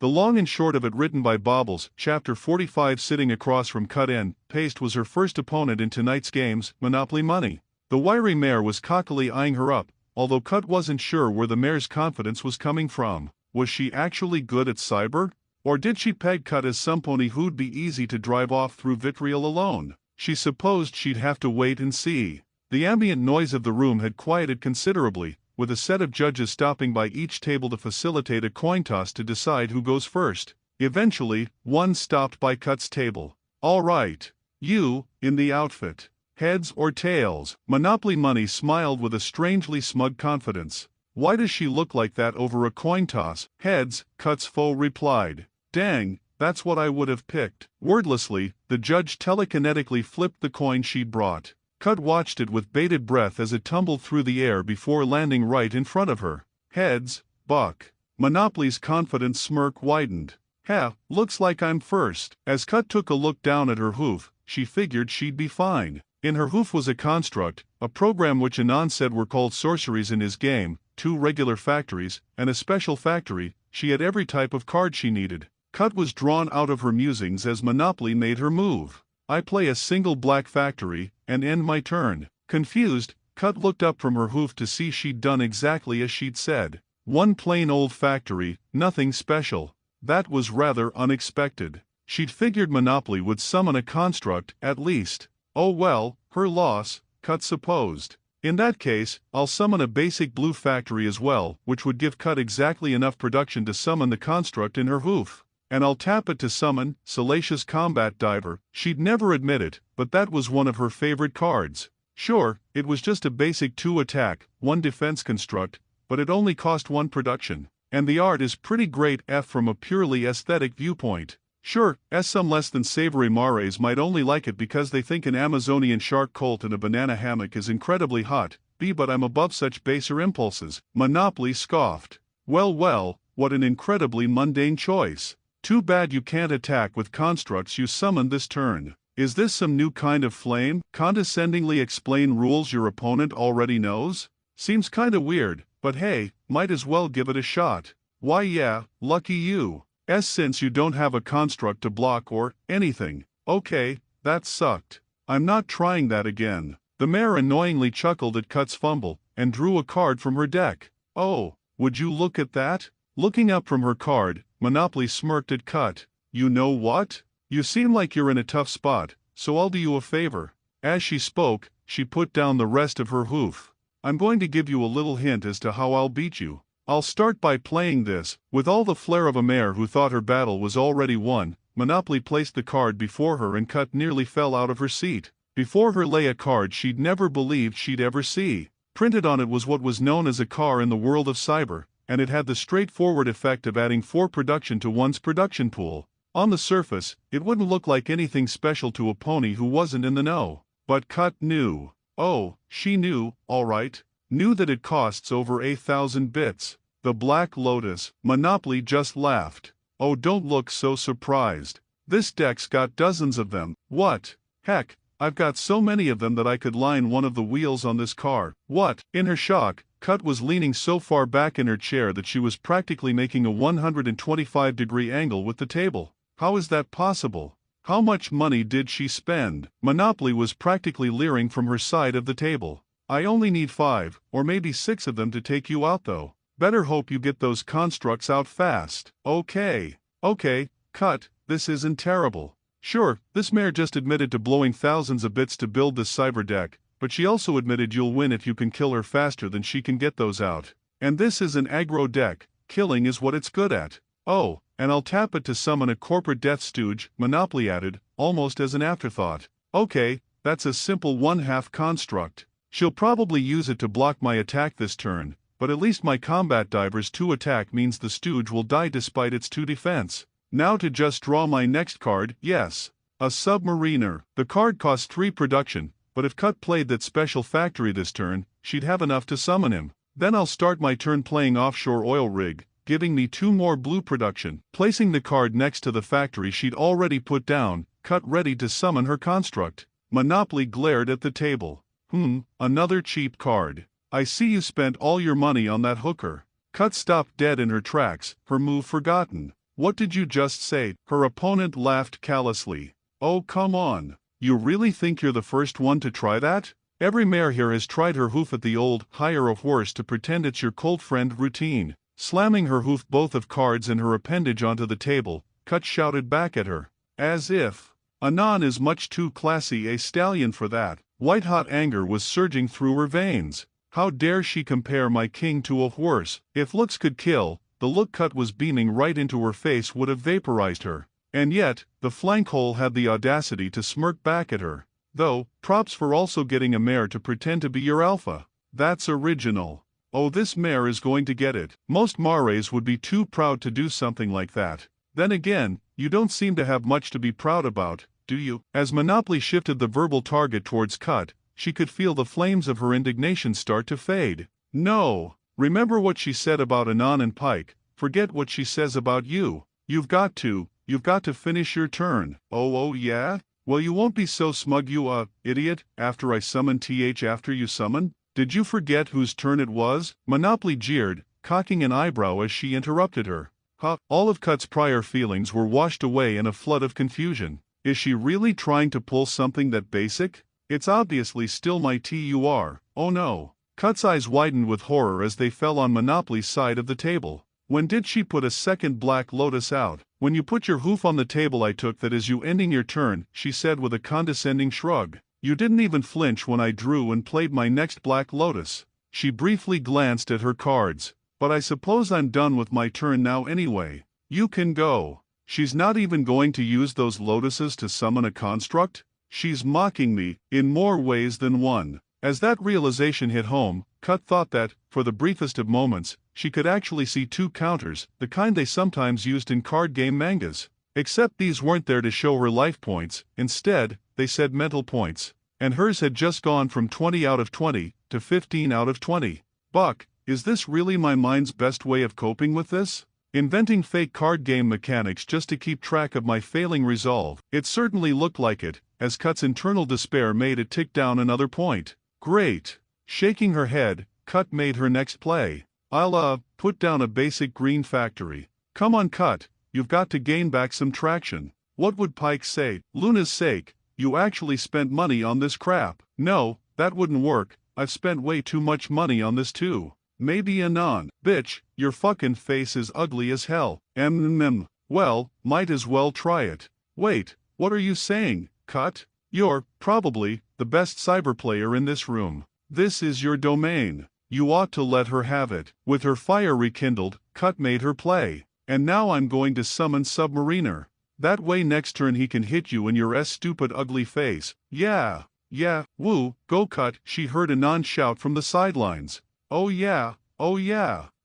The long and short of it, written by Bobbles, Chapter 45. Sitting across from Cut N. Paste was her first opponent in tonight's games, Monopoly Money. The wiry mare was cockily eyeing her up, although Cut wasn't sure where the mare's confidence was coming from. Was she actually good at cyber? Or did she peg Cut as some pony who'd be easy to drive off through vitriol alone? She supposed she'd have to wait and see. The ambient noise of the room had quieted considerably, with a set of judges stopping by each table to facilitate a coin toss to decide who goes first. Eventually, one stopped by Cut's table. "All right. You, in the outfit. Heads or tails?" Monopoly Money smiled with a strangely smug confidence. "Why does she look like that over a coin toss?" "Heads," Cut's foe replied. "Dang, that's what I would have picked." Wordlessly, the judge telekinetically flipped the coin she'd brought. Cut watched it with bated breath as it tumbled through the air before landing right in front of her. "Heads, Buck." Monopoly's confident smirk widened. Looks like I'm first." As Cut took a look down at her hoof, she figured she'd be fine. In her hoof was a construct, a program which Anand said were called sorceries in his game, 2 regular factories, and a special factory. She had every type of card she needed. Cut was drawn out of her musings as Monopoly made her move. "I play a single black factory, and end my turn." Confused, Cut looked up from her hoof to see she'd done exactly as she'd said. One plain old factory, nothing special. That was rather unexpected. She'd figured Monopoly would summon a construct, at least. Oh well, her loss, Cut supposed. In that case, I'll summon a basic blue factory as well, which would give Cut exactly enough production to summon the construct in her hoof. And I'll tap it to summon Salacious Combat Diver. She'd never admit it, but that was one of her favorite cards. Sure, it was just a basic 2 attack, 1 defense construct, but it only cost 1 production. And the art is pretty great from a purely aesthetic viewpoint. Sure, some less than savory mares might only like it because they think an Amazonian shark colt in a banana hammock is incredibly hot, but I'm above such baser impulses. Monopoly scoffed. Well, what an incredibly mundane choice. Too bad you can't attack with constructs you summoned this turn. Is this some new kind of flame? Condescendingly explain rules your opponent already knows? Seems kinda weird, but hey, might as well give it a shot. Why yeah, lucky you. Since you don't have a construct to block or anything. Okay, that sucked. I'm not trying that again. The mare annoyingly chuckled at Cut's fumble, and drew a card from her deck. "Oh, would you look at that?" Looking up from her card, Monopoly smirked at Cut. "You know what? You seem like you're in a tough spot, so I'll do you a favor." As she spoke, she put down the rest of her hoof. "I'm going to give you a little hint as to how I'll beat you. I'll start by playing this." With all the flair of a mare who thought her battle was already won, Monopoly placed the card before her and Cut nearly fell out of her seat. Before her lay a card she'd never believed she'd ever see. Printed on it was what was known as a car in the world of cyber, and it had the straightforward effect of adding 4 production to one's production pool. On the surface, it wouldn't look like anything special to a pony who wasn't in the know. But Cut knew. Oh, she knew, all right. Knew that it costs over 1,000 bits. The Black Lotus. Monopoly just laughed. "Oh, don't look so surprised. This deck's got dozens of them." "What? Heck, I've got so many of them that I could line one of the wheels on this car." "What?" In her shock, Cut was leaning so far back in her chair that she was practically making a 125-degree angle with the table. "How is that possible? How much money did she spend?" Monopoly was practically leering from her side of the table. "I only need 5, or maybe 6 of them to take you out though. Better hope you get those constructs out fast." Okay, Cut, this isn't terrible. Sure, this mare just admitted to blowing thousands of bits to build this cyber deck, but she also admitted you'll win if you can kill her faster than she can get those out. And this is an aggro deck, killing is what it's good at. "Oh, and I'll tap it to summon a corporate death stooge," Monopoly added, almost as an afterthought. "Okay, that's a simple 1/2 construct. She'll probably use it to block my attack this turn, but at least my Combat Diver's 2 attack means the stooge will die despite its 2 defense. Now to just draw my next card. Yes, a Submariner. The card costs 3 production, but if Cut played that special factory this turn, she'd have enough to summon him. Then I'll start my turn playing Offshore Oil Rig, giving me 2 more blue production." Placing the card next to the factory she'd already put down, Cut ready to summon her construct. Monopoly glared at the table. Another cheap card. I see you spent all your money on that hooker." Cut stopped dead in her tracks, her move forgotten. What did you just say? Her opponent laughed callously. Oh come on. You really think you're the first one to try that? Every mare here has tried her hoof at the old, hire a horse to pretend it's your colt friend routine. Slamming her hoof both of cards and her appendage onto the table, Cut shouted back at her. As if. Anon is much too classy a stallion for that. White-hot anger was surging through her veins. How dare she compare my king to a horse? If looks could kill, the look Cut was beaming right into her face would have vaporized her. And yet, the flankhole had the audacity to smirk back at her. Though, props for also getting a mare to pretend to be your alpha. That's original. Oh, this mare is going to get it. Most mares would be too proud to do something like that. Then again, you don't seem to have much to be proud about, do you? As Monopoly shifted the verbal target towards Cut, she could feel the flames of her indignation start to fade. No. Remember what she said about Anon and Pike. Forget what she says about you. You've got to finish your turn. Oh yeah? Well, you won't be so smug, you idiot, after I summon th after you summon? Did you forget whose turn it was? Monopoly jeered, cocking an eyebrow as she interrupted her. All of Cut's prior feelings were washed away in a flood of confusion. Is she really trying to pull something that basic? It's obviously still my tur. Oh no. Cut's eyes widened with horror as they fell on Monopoly's side of the table. When did she put a second Black Lotus out? When you put your hoof on the table, I took that as you ending your turn, she said with a condescending shrug. You didn't even flinch when I drew and played my next Black Lotus. She briefly glanced at her cards. But I suppose I'm done with my turn now anyway. You can go. She's not even going to use those lotuses to summon a construct? She's mocking me, in more ways than one. As that realization hit home, Cut thought that, for the briefest of moments, she could actually see two counters, the kind they sometimes used in card game mangas. Except these weren't there to show her life points, instead, they said mental points. And hers had just gone from 20 out of 20 to 15 out of 20. Buck, is this really my mind's best way of coping with this? Inventing fake card game mechanics just to keep track of my failing resolve? It certainly looked like it, as Cut's internal despair made it tick down another point. Great. Shaking her head, Cut made her next play. I'll put down a basic green factory. Come on Cut, you've got to gain back some traction. What would Pike say? Luna's sake, you actually spent money on this crap. No, that wouldn't work, I've spent way too much money on this too. Maybe Anon. Bitch, your fucking face is ugly as hell. Well, might as well try it. Wait, what are you saying, Cut? You're, probably, the best cyber player in this room. This is your domain. You ought to let her have it. With her fire rekindled, Cut made her play. And now I'm going to summon Submariner. That way next turn he can hit you in your stupid ugly face. Yeah, woo, go Cut, she heard Anon shout from the sidelines. Oh yeah,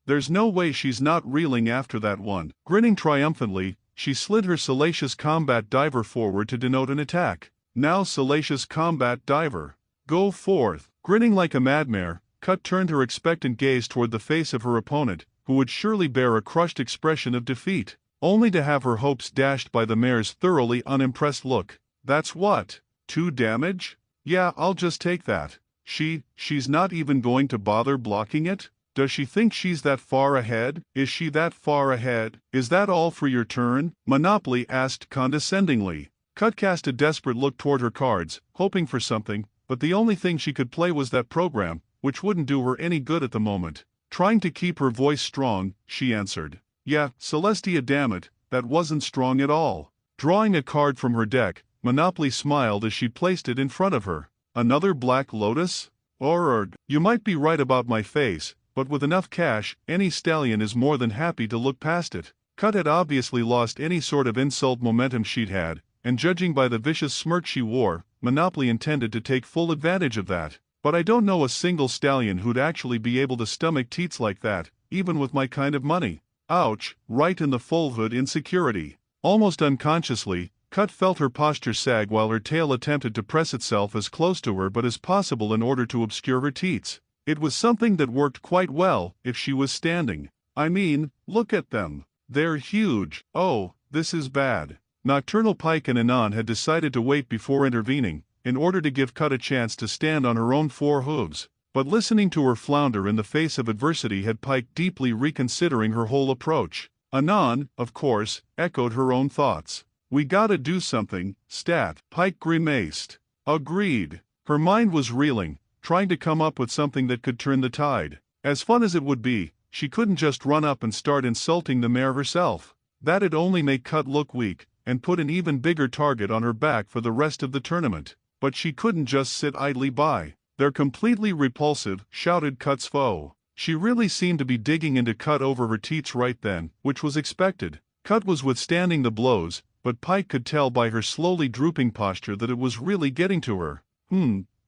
there's no way she's not reeling after that one. Grinning triumphantly, she slid her Salacious Combat Diver forward to denote an attack. Now Salacious Combat Diver. Go forth. Grinning like a madmare, Cut turned her expectant gaze toward the face of her opponent, who would surely bear a crushed expression of defeat, only to have her hopes dashed by the mare's thoroughly unimpressed look. That's what? 2 damage? Yeah, I'll just take that. She's not even going to bother blocking it? Does she think she's that far ahead? Is she that far ahead? Is that all for your turn? Monopoly asked condescendingly. Cut cast a desperate look toward her cards, hoping for something, but the only thing she could play was that program, which wouldn't do her any good at the moment. Trying to keep her voice strong, she answered. Yeah, Celestia, damn it, that wasn't strong at all. Drawing a card from her deck, Monopoly smiled as she placed it in front of her. Another Black Lotus? You might be right about my face, but with enough cash, any stallion is more than happy to look past it. Cut had obviously lost any sort of insult momentum she'd had, and judging by the vicious smirk she wore, Monopoly intended to take full advantage of that. But I don't know a single stallion who'd actually be able to stomach teats like that, even with my kind of money. Ouch, right in the foalhood insecurity. Almost unconsciously, Cut felt her posture sag while her tail attempted to press itself as close to her but as possible in order to obscure her teats. It was something that worked quite well if she was standing. I mean, look at them. They're huge. Oh, this is bad. Nocturnal Pike and Anon had decided to wait before intervening, in order to give Cut a chance to stand on her own 4 hooves. But listening to her flounder in the face of adversity had Pike deeply reconsidering her whole approach. Anon, of course, echoed her own thoughts. We gotta do something, stat. Pike grimaced. Agreed. Her mind was reeling, trying to come up with something that could turn the tide. As fun as it would be, she couldn't just run up and start insulting the mayor herself. That'd only make Cut look weak, and put an even bigger target on her back for the rest of the tournament. But she couldn't just sit idly by. They're completely repulsive, shouted Cut's foe. She really seemed to be digging into Cut over her teats right then, which was expected. Cut was withstanding the blows, but Pike could tell by her slowly drooping posture that it was really getting to her.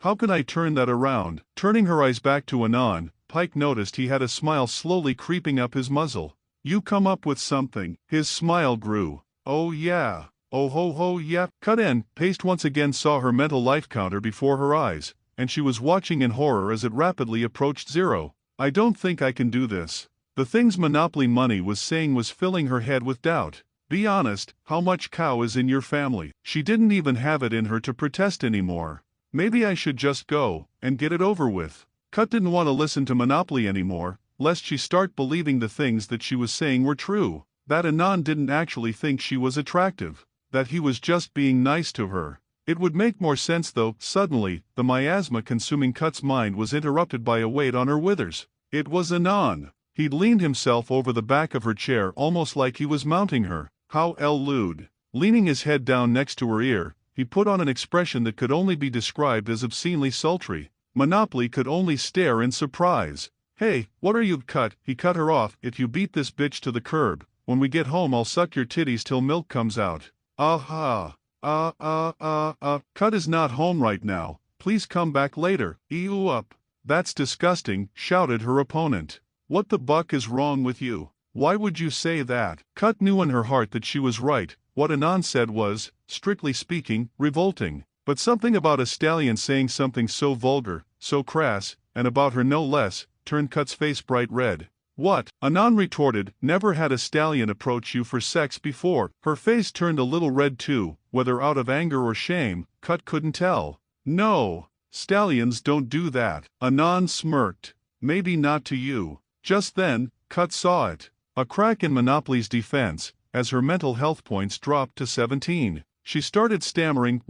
How can I turn that around? Turning her eyes back to Anon, Pike noticed he had a smile slowly creeping up his muzzle. You come up with something. His smile grew. Oh yeah. Oh ho ho yeah. Cut in. Paste once again saw her mental life counter before her eyes, and she was watching in horror as it rapidly approached zero. I don't think I can do this. The things Monopoly Money was saying was filling her head with doubt. Be honest, how much cow is in your family? She didn't even have it in her to protest anymore. Maybe I should just go and get it over with. Cut didn't want to listen to Monopoly anymore, lest she start believing the things that she was saying were true. That Anon didn't actually think she was attractive. That he was just being nice to her. It would make more sense though. Suddenly, the miasma consuming Cut's mind was interrupted by a weight on her withers. It was Anon. He'd leaned himself over the back of her chair almost like he was mounting her. How lewd. Leaning his head down next to her ear, he put on an expression that could only be described as obscenely sultry. Monopoly could only stare in surprise. Hey, what are you, Cut? He cut her off. If you beat this bitch to the curb, when we get home I'll suck your titties till milk comes out. Aha. Cut is not home right now. Please come back later. Ew up. That's disgusting, shouted her opponent. What the buck is wrong with you? Why would you say that? Cut knew in her heart that she was right. What Anon said was, strictly speaking, revolting. But something about a stallion saying something so vulgar, so crass, and about her no less, turned Cut's face bright red. What? Anon retorted, never had a stallion approach you for sex before. Her face turned a little red too, whether out of anger or shame, Cut couldn't tell. No. Stallions don't do that. Anon smirked. Maybe not to you. Just then, Cut saw it. A crack in Monopoly's defense, as her mental health points dropped to 17. She started stammering,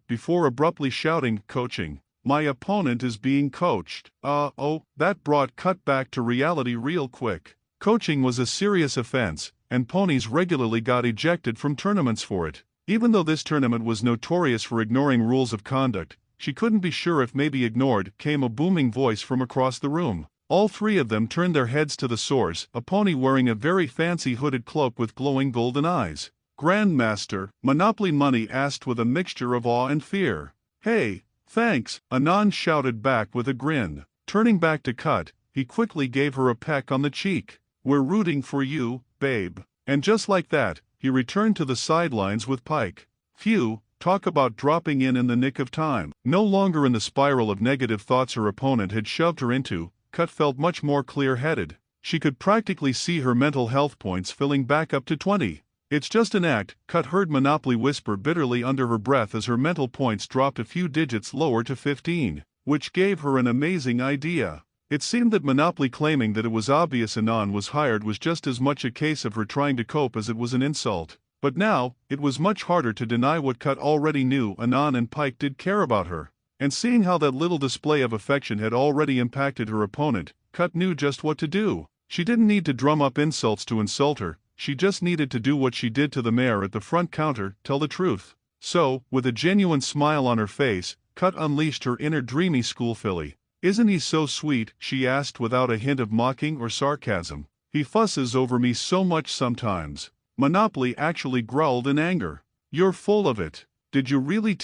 before abruptly shouting, coaching. My opponent is being coached. That brought Cut back to reality real quick. Coaching was a serious offense, and ponies regularly got ejected from tournaments for it. Even though this tournament was notorious for ignoring rules of conduct, she couldn't be sure if maybe ignored. Came a booming voice from across the room. All three of them turned their heads to the source, a pony wearing a very fancy hooded cloak with glowing golden eyes. Grandmaster, Monopoly Money asked with a mixture of awe and fear. Hey, thanks, Anon shouted back with a grin. Turning back to Cut, he quickly gave her a peck on the cheek. We're rooting for you, babe. And just like that, he returned to the sidelines with Pike. Phew, talk about dropping in the nick of time. No longer in the spiral of negative thoughts her opponent had shoved her into, Cut felt much more clear-headed. She could practically see her mental health points filling back up to 20. It's just an act, Cut heard Monopoly whisper bitterly under her breath as her mental points dropped a few digits lower to 15, which gave her an amazing idea. It seemed that Monopoly claiming that it was obvious Anon was hired was just as much a case of her trying to cope as it was an insult. But now, it was much harder to deny what Cut already knew. Anon and Pike did care about her. And seeing how that little display of affection had already impacted her opponent, Cut knew just what to do. She didn't need to drum up insults to insult her, she just needed to do what she did to the mayor at the front counter, tell the truth. So, with a genuine smile on her face, Cut unleashed her inner dreamy school filly. Isn't he so sweet? She asked without a hint of mocking or sarcasm. He fusses over me so much sometimes. Monopoly actually growled in anger. You're full of it. Did you really?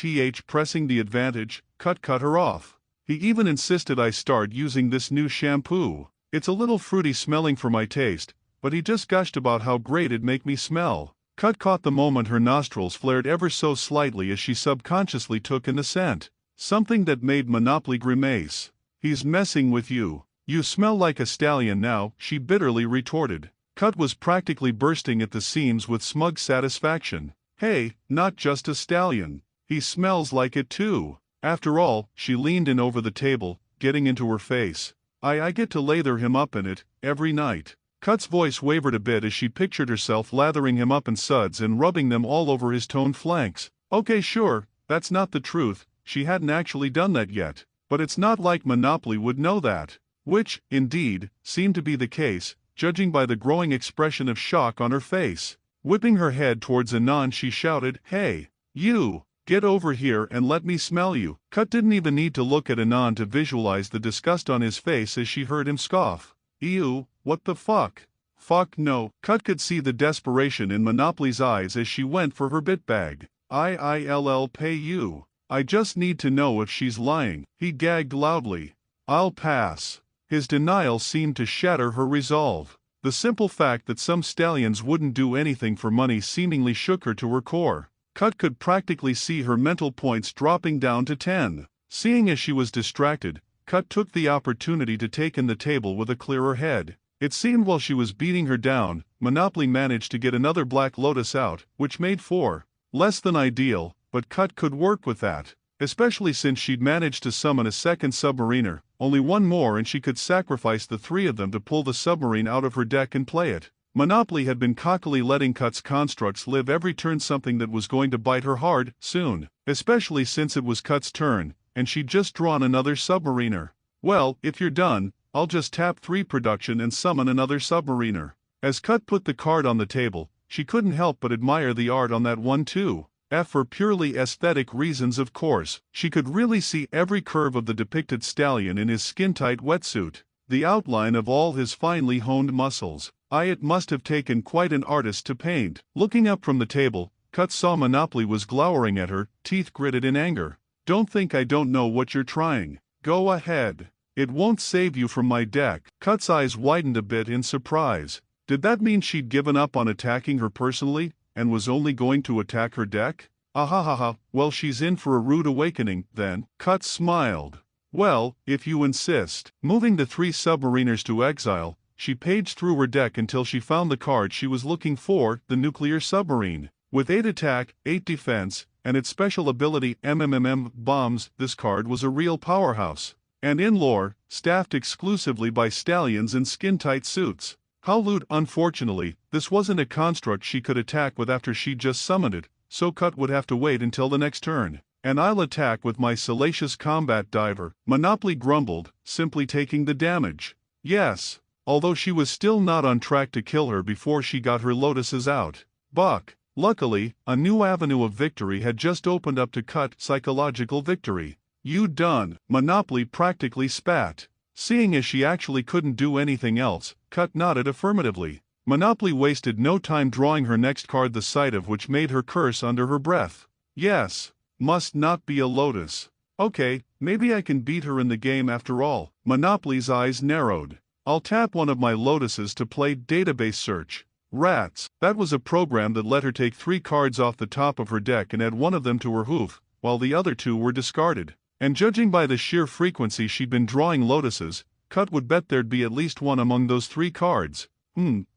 Pressing the advantage, Cut her off. He even insisted I start using this new shampoo. It's a little fruity smelling for my taste, but he just gushed about how great it'd make me smell. Cut caught the moment her nostrils flared ever so slightly as she subconsciously took in the scent. Something that made Monopoly grimace. He's messing with you. You smell like a stallion now, she bitterly retorted. Cut was practically bursting at the seams with smug satisfaction. Hey, not just a stallion. He smells like it too. After all, she leaned in over the table, getting into her face. I get to lather him up in it, every night. Cut's voice wavered a bit as she pictured herself lathering him up in suds and rubbing them all over his toned flanks. Okay, sure, that's not the truth, she hadn't actually done that yet. But it's not like Monopoly would know that. Which, indeed, seemed to be the case, judging by the growing expression of shock on her face. Whipping her head towards Anand, she shouted, "Hey, you! Get over here and let me smell you." Cut didn't even need to look at Anand to visualize the disgust on his face as she heard him scoff. Ew, what the fuck? Fuck no. Cut could see the desperation in Monopoly's eyes as she went for her bit bag. I'll pay you. I just need to know if she's lying. He gagged loudly. I'll pass. His denial seemed to shatter her resolve. The simple fact that some stallions wouldn't do anything for money seemingly shook her to her core. Cut could practically see her mental points dropping down to 10. Seeing as she was distracted, Cut took the opportunity to take in the table with a clearer head. It seemed while she was beating her down, Monopoly managed to get another Black Lotus out, which made 4. Less than ideal, but Cut could work with that. Especially since she'd managed to summon a second submariner, only one more and she could sacrifice the 3 of them to pull the submarine out of her deck and play it. Monopoly had been cockily letting Cut's constructs live every turn, something that was going to bite her hard, soon. Especially since it was Cut's turn, and she'd just drawn another submariner. Well, if you're done, I'll just tap 3 production and summon another submariner. As Cut put the card on the table, she couldn't help but admire the art on that one too. For purely aesthetic reasons, of course. She could really see every curve of the depicted stallion in his skin-tight wetsuit, the outline of all his finely honed muscles. It must have taken quite an artist to paint. Looking up from the table, Cut saw Monopoly was glowering at her, teeth gritted in anger. Don't think I don't know what you're trying. Go ahead. It won't save you from my deck. Cut's eyes widened a bit in surprise. Did that mean she'd given up on attacking her personally, and was only going to attack her deck? Ahahaha, well, she's in for a rude awakening, then. Cut smiled. Well, if you insist. Moving the 3 submariners to exile, she paged through her deck until she found the card she was looking for, the nuclear submarine. With 8 attack, 8 defense, and its special ability bombs, this card was a real powerhouse. And in lore, staffed exclusively by stallions in skin-tight suits. Unfortunately, this wasn't a construct she could attack with after she'd just summoned it, so Cut would have to wait until the next turn. And I'll attack with my Salacious Combat Diver, Monopoly grumbled, simply taking the damage. Yes. Although she was still not on track to kill her before she got her lotuses out. Buck. Luckily, a new avenue of victory had just opened up to Cut. Psychological victory. You done. Monopoly practically spat. Seeing as she actually couldn't do anything else, Cut nodded affirmatively. Monopoly wasted no time drawing her next card, the sight of which made her curse under her breath. Yes. Must not be a lotus. Okay, maybe I can beat her in the game after all. Monopoly's eyes narrowed. I'll tap one of my lotuses to play database search. Rats. That was a program that let her take 3 cards off the top of her deck and add one of them to her hoof, while the other 2 were discarded. And judging by the sheer frequency she'd been drawing lotuses, Cut would bet there'd be at least one among those 3 cards.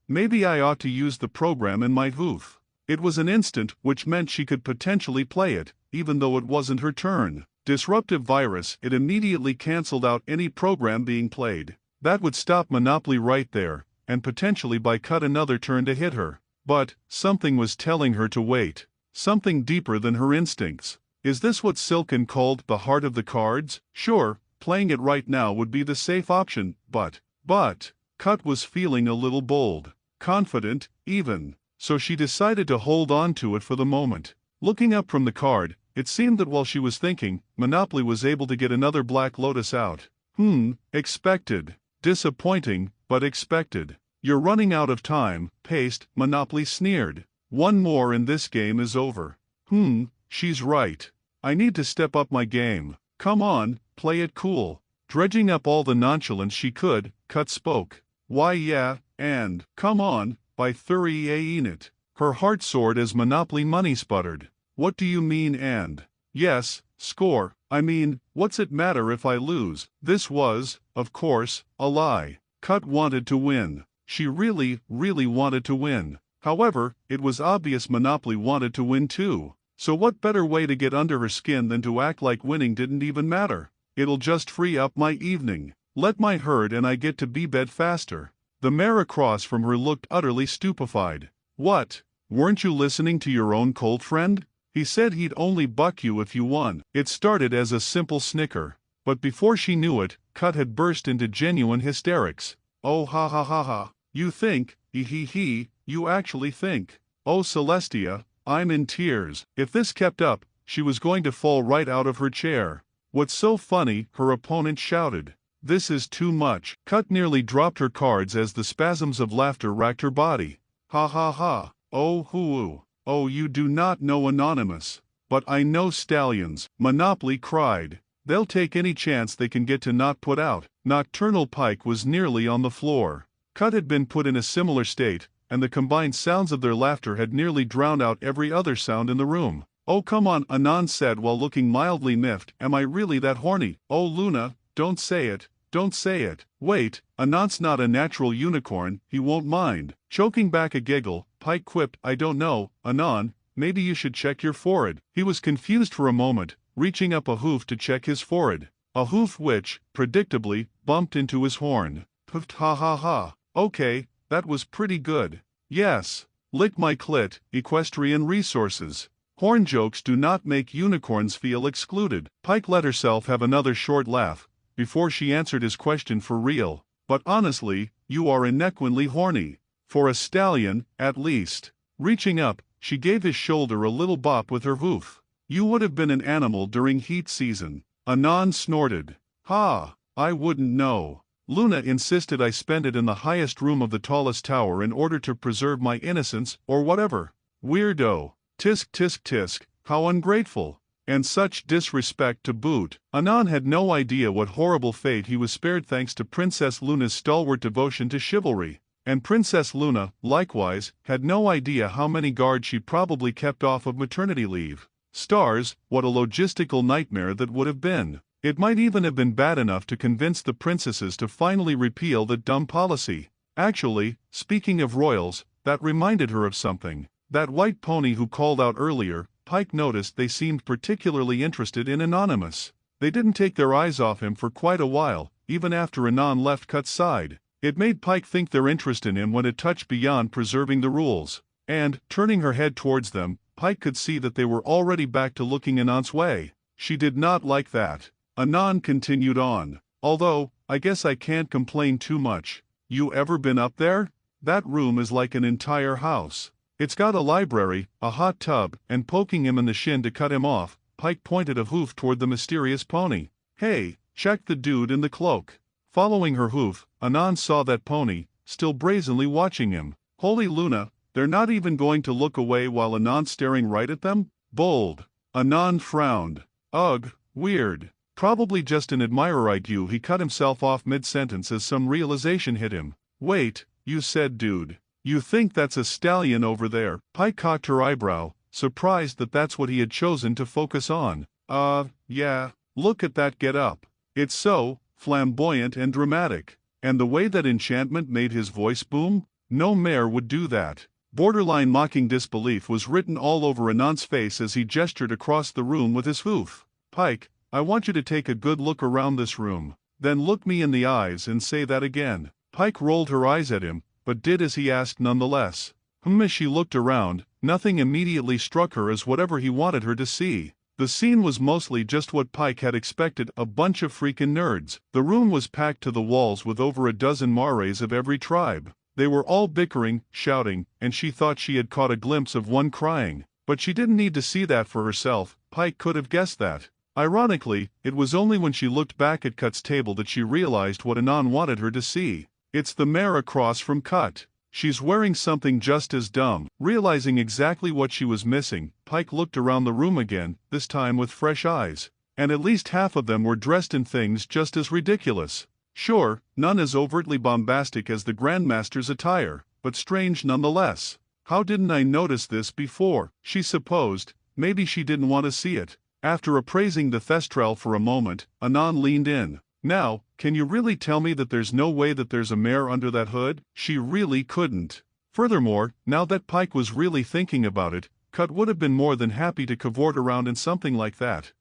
Maybe I ought to use the program in my hoof. It was an instant, which meant she could potentially play it, even though it wasn't her turn. Disruptive virus, it immediately cancelled out any program being played. That would stop Monopoly right there, and potentially buy Cut another turn to hit her. But something was telling her to wait. Something deeper than her instincts. Is this what Silken called the heart of the cards? Sure, playing it right now would be the safe option, but, Cut was feeling a little bold. Confident, even. So she decided to hold on to it for the moment. Looking up from the card, it seemed that while she was thinking, Monopoly was able to get another Black Lotus out. Expected. Disappointing, but expected. You're running out of time, Paste, Monopoly sneered. One more and this game is over. She's right. I need to step up my game. Come on, play it cool. Dredging up all the nonchalance she could, Cut spoke. Why yeah, and, come on, by 30 ain't it. Her heart soared as Monopoly money sputtered. What do you mean and? Yes, score. I mean, what's it matter if I lose? This was, of course, a lie. Cut wanted to win. She really wanted to win. However, it was obvious Monopoly wanted to win too. So what better way to get under her skin than to act like winning didn't even matter? It'll just free up my evening. Let my herd and I get to be bed faster. The mare across from her looked utterly stupefied. What? Weren't you listening to your own colt friend? He said he'd only buck you if you won. It started as a simple snicker. But before she knew it, Cut had burst into genuine hysterics. Oh ha ha ha ha. You think, you actually think. Oh Celestia, I'm in tears. If this kept up, she was going to fall right out of her chair. What's so funny, her opponent shouted. This is too much. Cut nearly dropped her cards as the spasms of laughter racked her body. Ha ha ha. Oh hoo. Oh, you do not know Anonymous. But I know stallions, Monopoly cried. They'll take any chance they can get to not put out. Nocturnal Pike was nearly on the floor. Cut had been put in a similar state, and the combined sounds of their laughter had nearly drowned out every other sound in the room. Oh come on, Anon said while looking mildly miffed. Am I really that horny? Oh Luna, don't say it. Don't say it. Wait, Anon's not a natural unicorn, he won't mind. Choking back a giggle, Pike quipped, I don't know, Anon, maybe you should check your forehead. He was confused for a moment, reaching up a hoof to check his forehead. A hoof which, predictably, bumped into his horn. Poofed ha ha ha. Okay, that was pretty good. Yes. Lick my clit, equestrian resources. Horn jokes do not make unicorns feel excluded. Pike let herself have another short laugh before she answered his question for real. But honestly, you are inequinely horny. For a stallion, at least. Reaching up, she gave his shoulder a little bop with her hoof. You would have been an animal during heat season. Anon snorted. Ha, I wouldn't know. Luna insisted I spend it in the highest room of the tallest tower in order to preserve my innocence, or whatever. Weirdo. Tisk tisk tisk, how ungrateful. And such disrespect to boot. Anon had no idea what horrible fate he was spared thanks to Princess Luna's stalwart devotion to chivalry. And Princess Luna, likewise, had no idea how many guards she probably kept off of maternity leave. Stars, what a logistical nightmare that would have been. It might even have been bad enough to convince the princesses to finally repeal that dumb policy. Actually, speaking of royals, that reminded her of something. That white pony who called out earlier, Pike noticed they seemed particularly interested in Anonymous. They didn't take their eyes off him for quite a while, even after Anon left Cut's side. It made Pike think their interest in him went a touch beyond preserving the rules. And, turning her head towards them, Pike could see that they were already back to looking Anon's way. She did not like that. Anon continued on. Although, I guess I can't complain too much. You ever been up there? That room is like an entire house. It's got a library, a hot tub, and poking him in the shin to cut him off, Pike pointed a hoof toward the mysterious pony. Hey, check the dude in the cloak. Following her hoof, Anon saw that pony, still brazenly watching him. Holy Luna, they're not even going to look away while Anon's staring right at them? Bold. Anon frowned. Ugh, weird. Probably just an admirer IQ. He cut himself off mid-sentence as some realization hit him. Wait, you said dude. You think that's a stallion over there? Pike cocked her eyebrow, surprised that that's what he had chosen to focus on. Yeah, look at that get up. It's so flamboyant and dramatic. And the way that enchantment made his voice boom? No mare would do that. Borderline mocking disbelief was written all over Anon's face as he gestured across the room with his hoof. Pike, I want you to take a good look around this room. Then look me in the eyes and say that again. Pike rolled her eyes at him, but did as he asked nonetheless. As she looked around, nothing immediately struck her as whatever he wanted her to see. The scene was mostly just what Pike had expected, a bunch of freaking nerds. The room was packed to the walls with over a dozen mares of every tribe. They were all bickering, shouting, and she thought she had caught a glimpse of one crying. But she didn't need to see that for herself. Pike could have guessed that. Ironically, it was only when she looked back at Cut's table that she realized what Anon wanted her to see. It's the mare across from Cut. She's wearing something just as dumb. Realizing exactly what she was missing, Pike looked around the room again, this time with fresh eyes. And at least half of them were dressed in things just as ridiculous. Sure, none as overtly bombastic as the Grandmaster's attire, but strange nonetheless. How didn't I notice this before? She supposed. Maybe she didn't want to see it. After appraising the Thestral for a moment, Anon leaned in. Now, can you really tell me that there's no way that there's a mare under that hood? She really couldn't. Furthermore, now that Pike was really thinking about it, Cut would have been more than happy to cavort around in something like that.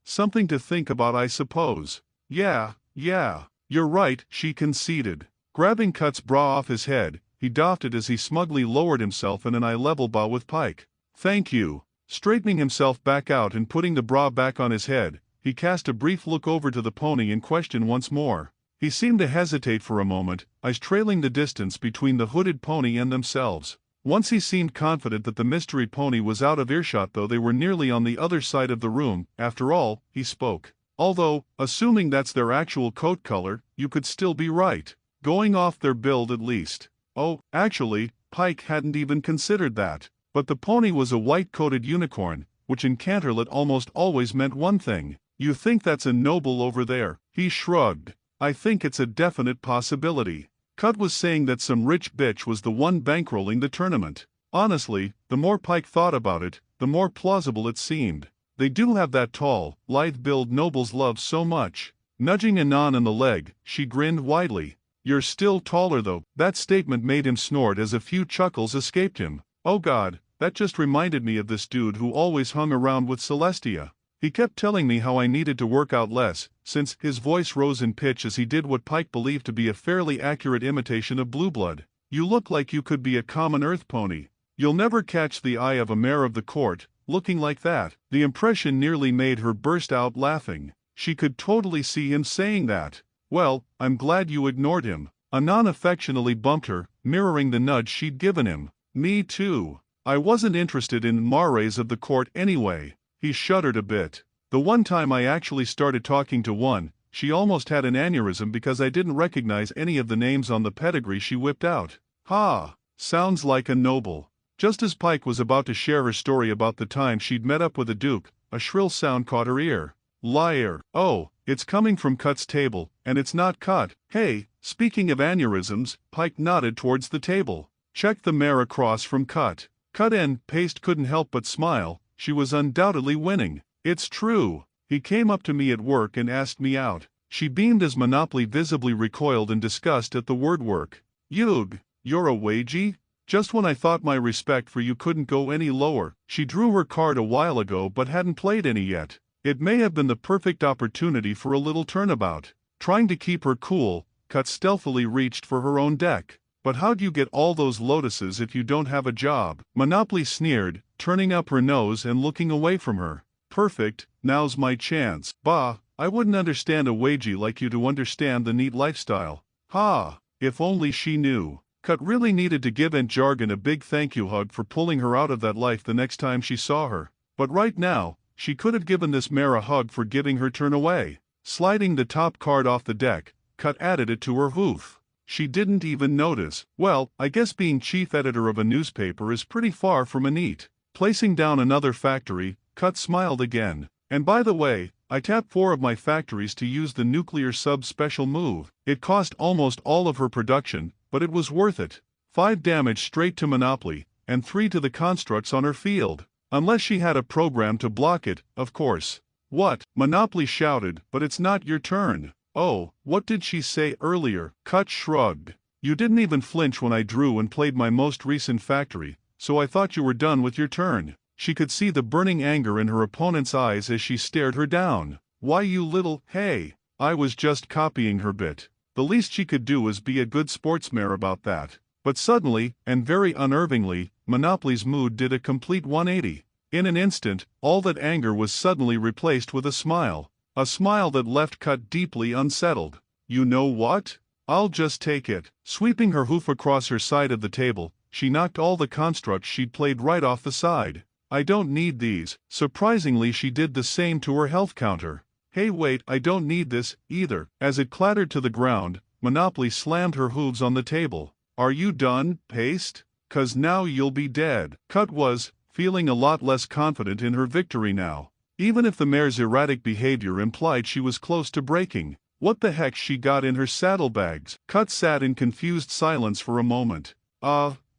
Something to think about I suppose. Yeah, you're right, she conceded. Grabbing Cut's bra off his head, he doffed it as he smugly lowered himself in an eye-level bow with Pike. "Thank you." Straightening himself back out and putting the bra back on his head, he cast a brief look over to the pony in question once more. He seemed to hesitate for a moment, eyes trailing the distance between the hooded pony and themselves. Once he seemed confident that the mystery pony was out of earshot, though they were nearly on the other side of the room. After all, he spoke. "Although, assuming that's their actual coat color, you could still be right. Going off their build at least." Oh, actually, Pike hadn't even considered that. But the pony was a white-coated unicorn, which in Canterlot almost always meant one thing. "You think that's a noble over there?" He shrugged. "I think it's a definite possibility." Cut was saying that some rich bitch was the one bankrolling the tournament. Honestly, the more Pike thought about it, the more plausible it seemed. They do have that tall, lithe build nobles love so much. Nudging Anon in the leg, she grinned widely. "You're still taller though." That statement made him snort as a few chuckles escaped him. "Oh god, that just reminded me of this dude who always hung around with Celestia. He kept telling me how I needed to work out less," since his voice rose in pitch as he did what Pike believed to be a fairly accurate imitation of Blue Blood. "You look like you could be a common earth pony. You'll never catch the eye of a mayor of the court, looking like that." The impression nearly made her burst out laughing. She could totally see him saying that. "Well, I'm glad you ignored him." Anon affectionately bumped her, mirroring the nudge she'd given him. "Me too. I wasn't interested in mares of the court anyway." He shuddered a bit. "The one time I actually started talking to one, she almost had an aneurysm because I didn't recognize any of the names on the pedigree she whipped out." "Ha! Sounds like a noble." Just as Pike was about to share her story about the time she'd met up with a duke, a shrill sound caught her ear. "Liar." "Oh, it's coming from Cut's table, and it's not Cut." "Hey, speaking of aneurysms," Pike nodded towards the table. "Check the mare across from Cut." Cut and Paste couldn't help but smile. She was undoubtedly winning. "It's true. He came up to me at work and asked me out." She beamed as Monopoly visibly recoiled in disgust at the word work. "Yug, you're a wagey? Just when I thought my respect for you couldn't go any lower." She drew her card a while ago but hadn't played any yet. It may have been the perfect opportunity for a little turnabout. Trying to keep her cool, Cut stealthily reached for her own deck. "But how'd you get all those lotuses if you don't have a job?" Monopoly sneered, turning up her nose and looking away from her. "Perfect, now's my chance." "Bah, I wouldn't understand a wagey like you to understand the neat lifestyle." "Ha, if only she knew." Cut really needed to give Aunt Jargon a big thank you hug for pulling her out of that life the next time she saw her. But right now, she could have given this mare a hug for giving her turn away. Sliding the top card off the deck, Cut added it to her hoof. She didn't even notice. "Well, I guess being chief editor of a newspaper is pretty far from a neat." Placing down another factory, Cut smiled again. "And by the way, I tapped 4 of my factories to use the nuclear sub special move. It cost almost all of her production, but it was worth it. 5 damage straight to Monopoly, and 3 to the constructs on her field. Unless she had a program to block it, of course." "What?" Monopoly shouted, "but it's not your turn." "Oh, what did she say earlier?" Cut shrugged. "You didn't even flinch when I drew and played my most recent factory, so I thought you were done with your turn." She could see the burning anger in her opponent's eyes as she stared her down. "Why you little, hey, I was just copying her bit." The least she could do was be a good sportsmare about that. But suddenly, and very unnervingly, Monopoly's mood did a complete 180. In an instant, all that anger was suddenly replaced with a smile. A smile that left Cut deeply unsettled. "You know what? I'll just take it." Sweeping her hoof across her side of the table, she knocked all the constructs she'd played right off the side. "I don't need these." Surprisingly, she did the same to her health counter. "Hey wait, I don't need this, either." As it clattered to the ground, Monopoly slammed her hooves on the table. "Are you done, Paste? 'Cause now you'll be dead." Cut was, feeling a lot less confident in her victory now. Even if the mare's erratic behavior implied she was close to breaking, what the heck she got in her saddlebags? Cut sat in confused silence for a moment.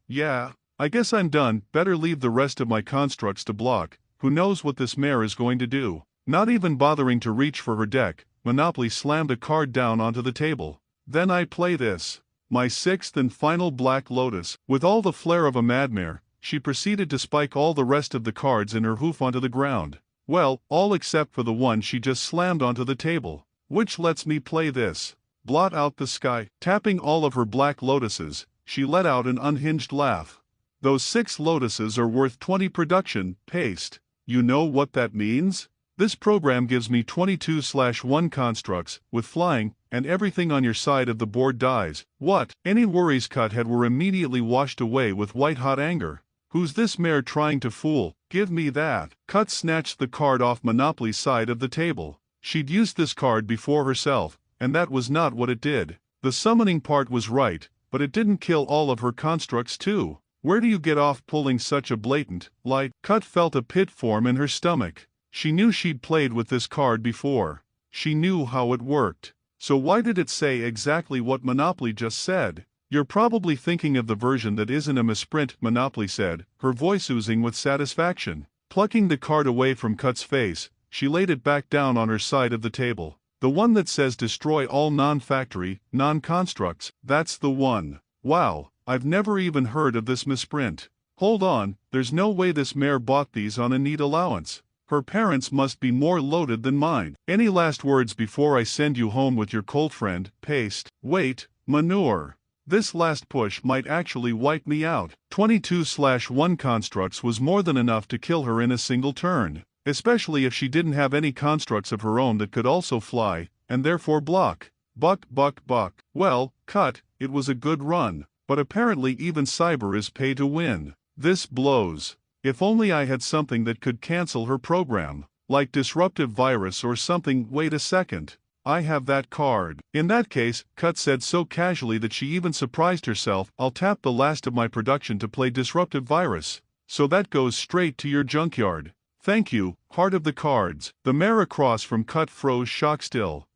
Yeah, I guess I'm done. Better leave the rest of my constructs to block. Who knows what this mare is going to do?" Not even bothering to reach for her deck, Monopoly slammed a card down onto the table. "Then I play this. My 6th and final Black Lotus." With all the flair of a madmare, she proceeded to spike all the rest of the cards in her hoof onto the ground. "Well, all except for the one she just slammed onto the table. Which lets me play this." blot out the sky. Tapping all of her black lotuses, she let out an unhinged laugh. Those 6 lotuses are worth 20 production, paste. You know what that means? This program gives me 22/1 constructs, with flying, and everything on your side of the board dies. What? Any worries Cut had were immediately washed away with white-hot anger. Who's this mare trying to fool? Give me that. Cut snatched the card off Monopoly's side of the table. She'd used this card before herself, and that was not what it did. The summoning part was right, but it didn't kill all of her constructs too. Where do you get off pulling such a blatant, light? Cut felt a pit form in her stomach. She knew she'd played with this card before. She knew how it worked. So why did it say exactly what Monopoly just said? You're probably thinking of the version that isn't a misprint, Monopoly said, her voice oozing with satisfaction. Plucking the card away from Cut's face, she laid it back down on her side of the table. The one that says destroy all non-factory, non-constructs, that's the one. Wow, I've never even heard of this misprint. Hold on, there's no way this mare bought these on a neat allowance. Her parents must be more loaded than mine. Any last words before I send you home with your cold friend, paste? Wait, manure. This last push might actually wipe me out. 22/1 constructs was more than enough to kill her in a single turn, especially if she didn't have any constructs of her own that could also fly, and therefore block. Buck, buck, buck. Well, Cut, it was a good run, but apparently even Cyber is pay to win. This blows. If only I had something that could cancel her program, like Disruptive Virus or something. Wait a second. I have that card. In that case, Cut said so casually that she even surprised herself. I'll tap the last of my production to play Disruptive Virus. So that goes straight to your junkyard. Thank you, Heart of the Cards. The mare across from Cut froze shock still.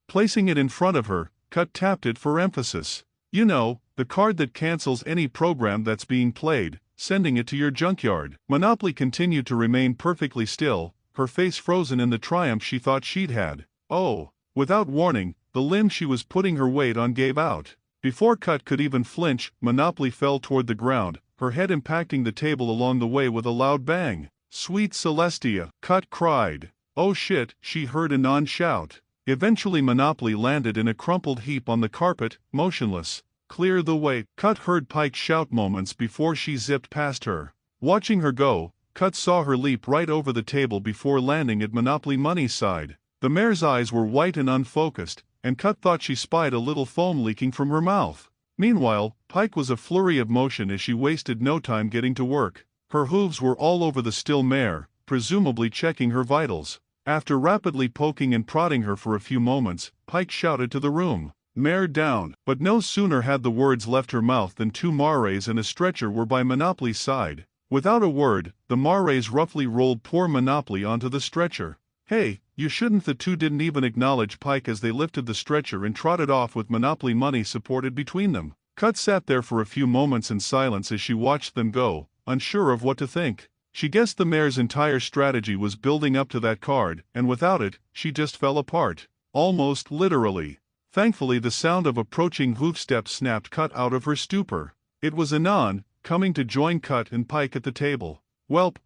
Placing it in front of her, Cut tapped it for emphasis. You know, the card that cancels any program that's being played, sending it to your junkyard. Monopoly continued to remain perfectly still, her face frozen in the triumph she thought she'd had. Oh. Without warning, the limb she was putting her weight on gave out. Before Cut could even flinch, Monopoly fell toward the ground, her head impacting the table along the way with a loud bang. Sweet Celestia, Cut cried. Oh shit, she heard Anon shout. Eventually Monopoly landed in a crumpled heap on the carpet, motionless. Clear the way, Cut heard Pike shout moments before she zipped past her. Watching her go, Cut saw her leap right over the table before landing at Monopoly Money's side. The mare's eyes were white and unfocused, and Cut thought she spied a little foam leaking from her mouth. Meanwhile, Pike was a flurry of motion as she wasted no time getting to work. Her hooves were all over the still mare, presumably checking her vitals. After rapidly poking and prodding her for a few moments, Pike shouted to the room, "Mare down!" But no sooner had the words left her mouth than 2 mares and a stretcher were by Monopoly's side. Without a word, the mares roughly rolled poor Monopoly onto the stretcher. Hey, you shouldn't. The 2 didn't even acknowledge Pike as they lifted the stretcher and trotted off with Monopoly Money supported between them. Cut sat there for a few moments in silence as she watched them go, unsure of what to think. She guessed the mare's entire strategy was building up to that card, and without it, she just fell apart. Almost literally. Thankfully the sound of approaching hoofsteps snapped Cut out of her stupor. It was Anon, coming to join Cut and Pike at the table. "Welp,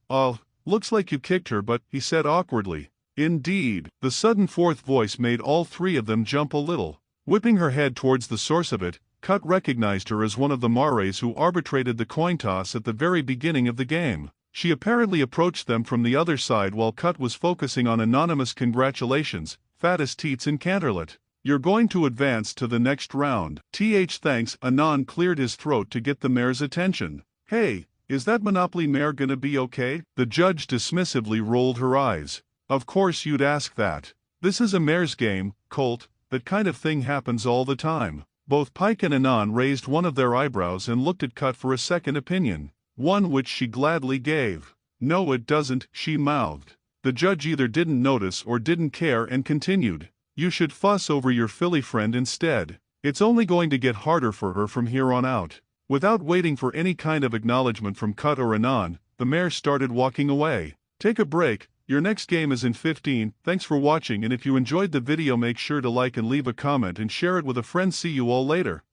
looks like you kicked her," but he said awkwardly. "Indeed." The sudden fourth voice made all 3 of them jump a little. Whipping her head towards the source of it, Cut recognized her as one of the mares who arbitrated the coin toss at the very beginning of the game. She apparently approached them from the other side while Cut was focusing on anonymous congratulations, fattest teats in Canterlot. "You're going to advance to the next round." Thanks. Anon cleared his throat to get the mare's attention. "Hey, is that Monopoly mare gonna be okay?" The judge dismissively rolled her eyes. "Of course you'd ask that. This is a mare's game, Colt, that kind of thing happens all the time." Both Pike and Anon raised one of their eyebrows and looked at Cut for a second opinion, one which she gladly gave. "No it doesn't," she mouthed. The judge either didn't notice or didn't care and continued. "You should fuss over your filly friend instead. It's only going to get harder for her from here on out." Without waiting for any kind of acknowledgement from Cut or Anon, the mare started walking away. Take a break. Your next game is in 15. Thanks for watching, and if you enjoyed the video make sure to like and leave a comment and share it with a friend. See you all later.